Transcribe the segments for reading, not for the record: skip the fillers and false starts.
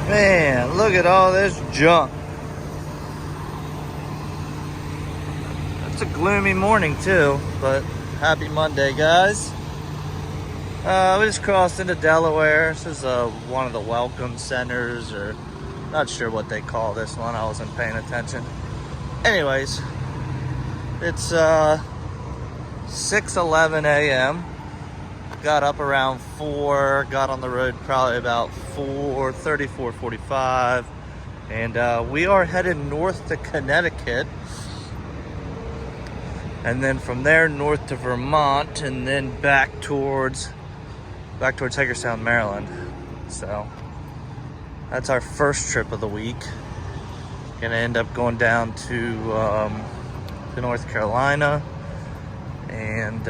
Man, look at all this junk. It's a gloomy morning too, but happy Monday, guys. We just crossed into Delaware. This is one of the welcome centers, or not sure what they call this one. I wasn't paying attention. Anyways, it's 6:11 a.m. Got up around 4, got on the road probably about 4:30, 4:45, and we are headed north to Connecticut, and then from there north to Vermont, and then back towards Hagerstown, Maryland. So that's our first trip of the week. Gonna end up going down to North Carolina, and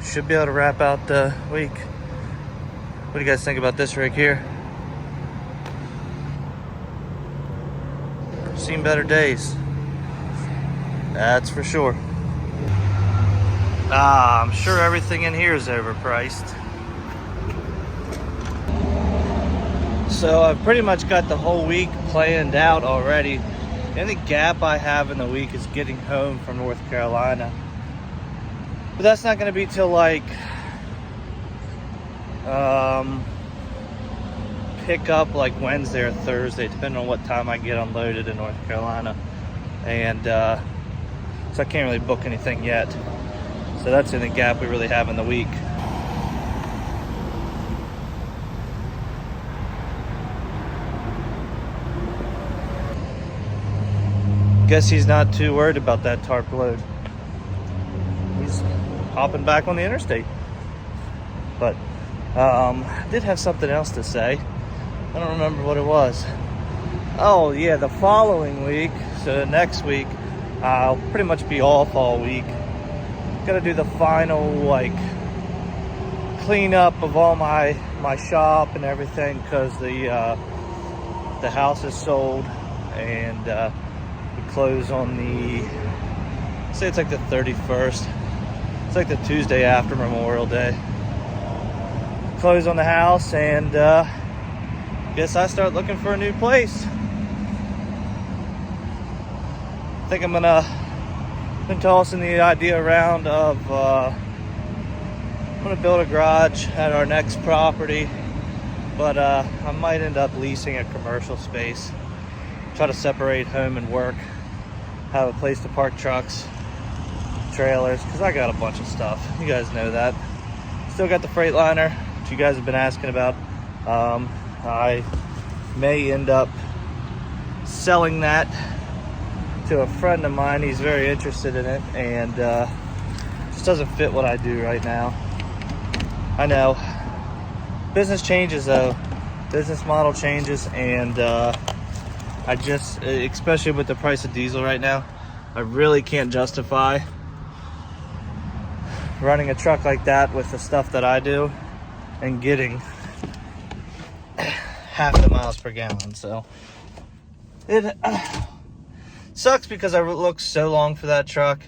should be able to wrap out the week. What do you guys think about this rig here? Seen better days, that's for sure. I'm sure everything in here is overpriced. So I've pretty much got the whole week planned out already. The only gap I have in the week is getting home from North Carolina. But that's not gonna be till like pick up like Wednesday or Thursday, depending on what time I get unloaded in North Carolina. And so I can't really book anything yet. So that's in the gap we really have in the week. Guess he's not too worried about that tarp load. He's hopping back on the interstate. But I did have something else to say. I don't remember what it was. Oh yeah, the following week, so next week, I'll pretty much be off all week. Gotta do the final like cleanup of all my shop and everything, because the house is sold, and we close on the, say it's like the 31st. It's like the Tuesday after Memorial Day. Close on the house, and guess I start looking for a new place. I think I'm been tossing the idea around of I'm gonna build a garage at our next property, but I might end up leasing a commercial space. Try to separate home and work. Have a place to park trucks, trailers, because I got a bunch of stuff. You guys know that. Still got the Freightliner, which you guys have been asking about. I may end up selling that to a friend of mine. He's very interested in it, and just doesn't fit what I do right now. I know. Business changes though. Business model changes, and I just, especially with the price of diesel right now, I really can't justify running a truck like that with the stuff that I do and getting half the miles per gallon. So it sucks because I looked so long for that truck,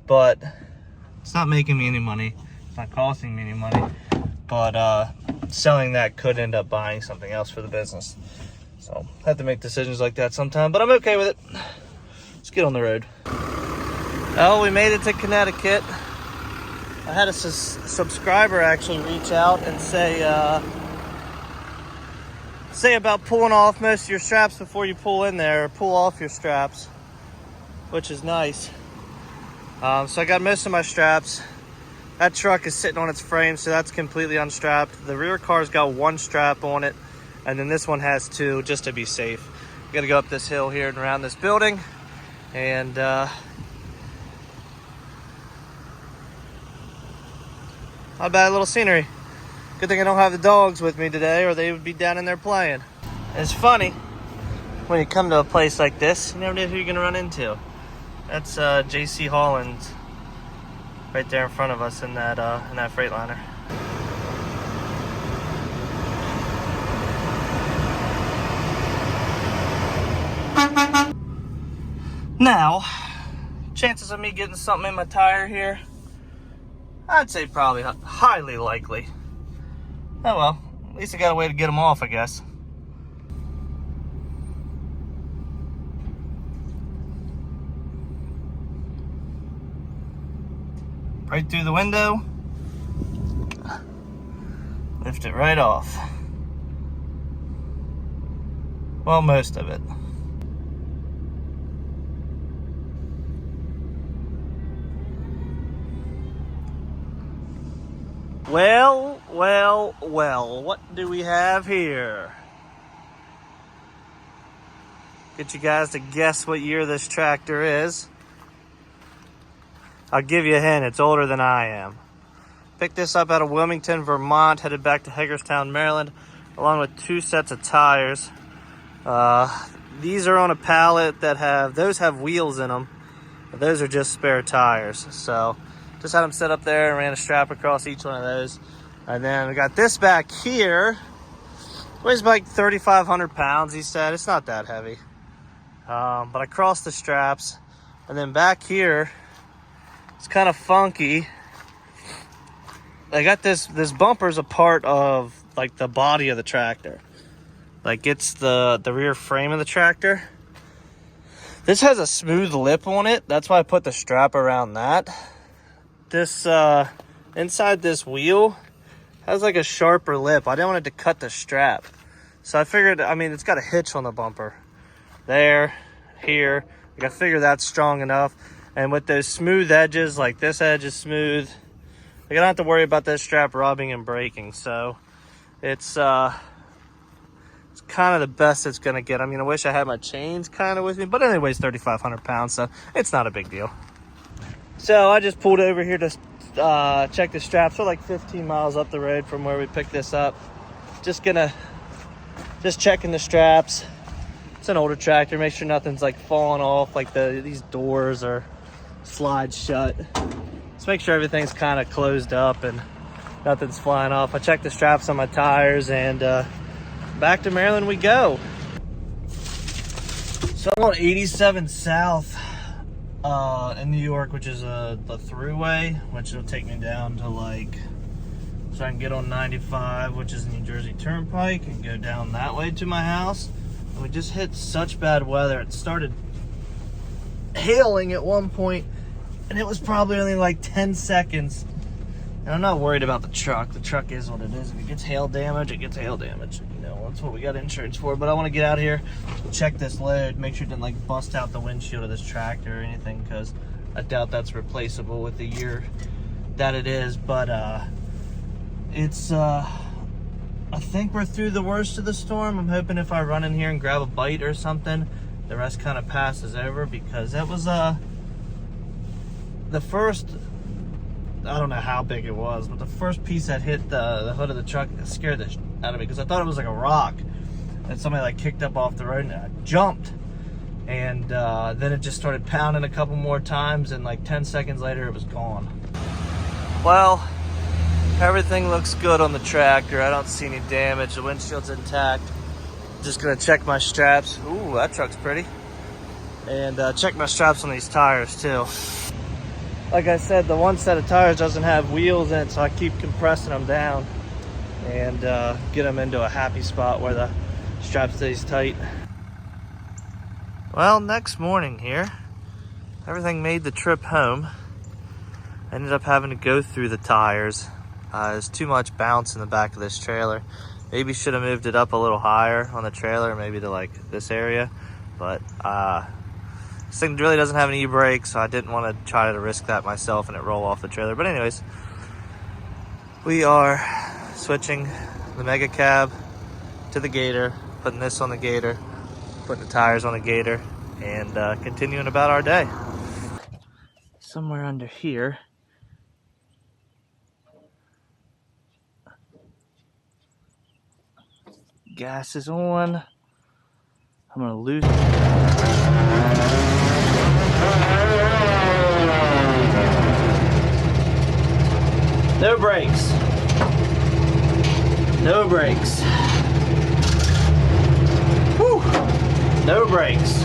but it's not making me any money. It's not costing me any money, but selling that could end up buying something else for the business. So I have to make decisions like that sometime, but I'm okay with it. Let's get on the road. Oh, we made it to Connecticut. I had a subscriber actually reach out and say about pulling off most of your straps before you pull in there, or pull off your straps, which is nice. So I got most of my straps. That truck is sitting on its frame, so that's completely unstrapped. The rear car's got one strap on it, and then this one has two, just to be safe. We gotta go up this hill here and around this building, and not bad little scenery. Good thing I don't have the dogs with me today, or they would be down in there playing. And it's funny, when you come to a place like this, you never know who you're gonna run into. That's JC Holland's right there in front of us in that Freightliner. Now, chances of me getting something in my tire here, I'd say probably highly likely. Oh well, at least I got a way to get them off, I guess. right through the window. Lift it right off. Well, most of it. Well, what do we have here? Get you guys to guess what year this tractor is. I'll give you a hint, it's older than I am. Picked this up out of Wilmington, Vermont, headed back to Hagerstown, Maryland, along with 2 sets of tires. These are on a pallet that those have wheels in them. Those are just spare tires. So just had them set up there and ran a strap across each one of those. And then we got this back here. Weighs like 3,500 pounds, he said. It's not that heavy. But I crossed the straps. And then back here, it's kind of funky. I got this bumper's a part of like the body of the tractor. Like it's the rear frame of the tractor. This has a smooth lip on it. That's why I put the strap around that. This inside this wheel has like a sharper lip. I didn't want it to cut the strap. So I figured, I mean, it's got a hitch on the bumper. There, here. Like I figured that's strong enough. And with those smooth edges, like this edge is smooth, I don't have to worry about this strap rubbing and breaking. So it's kind of the best it's gonna get. I mean, I wish I had my chains kind of with me, but anyways, 3,500 pounds, so it's not a big deal. So I just pulled over here to check the straps. We're like 15 miles up the road from where we picked this up. Just checking the straps. It's an older tractor. Make sure nothing's like falling off, like these doors are slide shut. Just make sure everything's kind of closed up and nothing's flying off. I checked the straps on my tires, and back to Maryland we go. So I'm on 87 South in New York, which is the throughway, which will take me down to like, so I can get on 95, which is the New Jersey Turnpike, and go down that way to my house. And we just hit such bad weather. It started hailing at one point, and it was probably only like 10 seconds. And I'm not worried about the truck. The truck is what it is. If it gets hail damage, it gets hail damage. You know, that's what we got insurance for. But I want to get out here, check this load, make sure it didn't like bust out the windshield of this tractor or anything, because I doubt that's replaceable with the year that it is. But it's I think we're through the worst of the storm. I'm hoping if I run in here and grab a bite or something, the rest kind of passes over, because that was the first, I don't know how big it was, but the first piece that hit the hood of the truck scared the shit out of me, because I thought it was like a rock that somebody like kicked up off the road, and I jumped, and then it just started pounding a couple more times, and like 10 seconds later it was gone. Well, everything looks good on the tractor. I don't see any damage. The windshield's intact. Just gonna check my straps. Ooh, that truck's pretty. And check my straps on these tires too. Like I said, the one set of tires doesn't have wheels in it, so I keep compressing them down and get them into a happy spot where the strap stays tight. Well, next morning here, everything made the trip home. I ended up having to go through the tires. There's too much bounce in the back of this trailer. Maybe should have moved it up a little higher on the trailer, maybe to like this area. But this thing really doesn't have an e-brake, so I didn't want to try to risk that myself and it roll off the trailer. But anyways, we are switching the Mega Cab to the Gator, putting this on the Gator, putting the tires on the Gator, and continuing about our day. Somewhere under here, gas is on. I'm gonna lose. No brakes. No brakes. Whew. No brakes.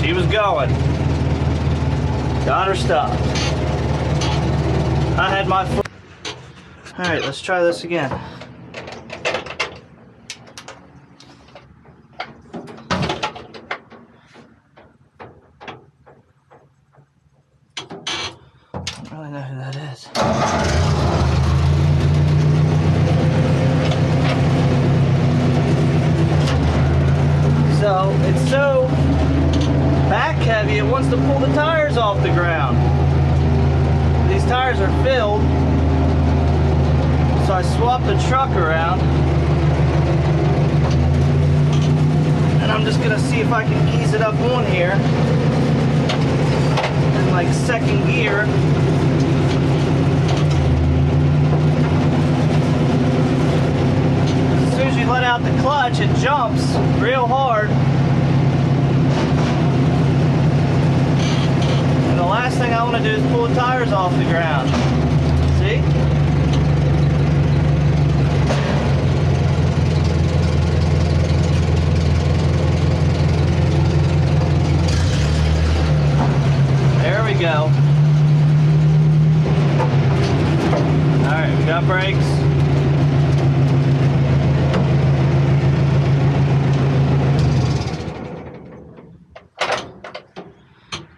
She was going. Got her stopped. I had my foot. All right, let's try this again. tires are filled. So I swapped the truck around. And I'm just gonna see if I can ease it up on here. In like second gear. As soon as you let out the clutch, it jumps real hard. And the last thing I want to do is pull the tires off the ground. See? There we go. Alright, we got brakes.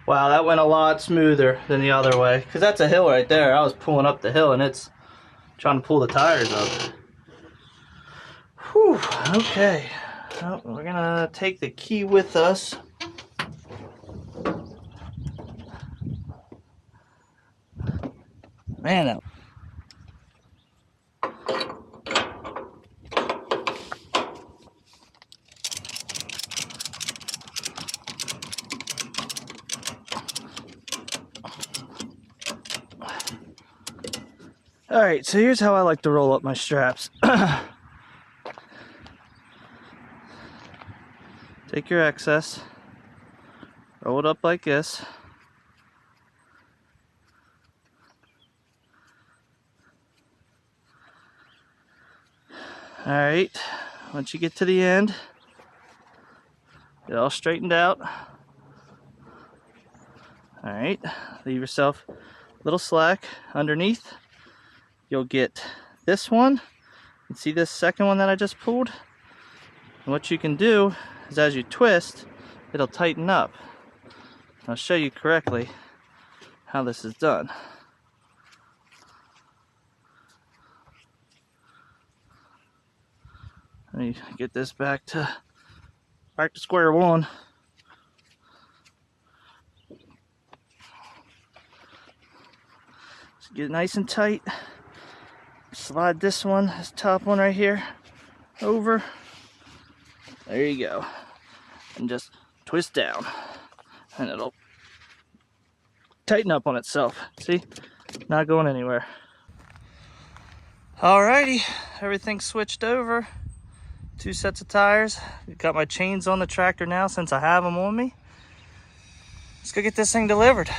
Wow, that went a lot smoother than the other way. Because that's a hill right there. I was pulling up the hill and it's trying to pull the tires up. Whew, okay. Well, we're gonna take the key with us. Man, alright, so here's how I like to roll up my straps. Take your excess, roll it up like this. Alright, once you get to the end, get all straightened out. Alright, leave yourself a little slack underneath. You'll get this one. You see this second one that I just pulled? And what you can do is as you twist, it'll tighten up. I'll show you correctly how this is done. Let me get this back to square one. So get it nice and tight. Slide this one, this top one right here, over. There you go. And just twist down. And it'll tighten up on itself. See? Not going anywhere. Alrighty, everything's switched over. 2 sets of tires. Got my chains on the tractor now since I have them on me. Let's go get this thing delivered.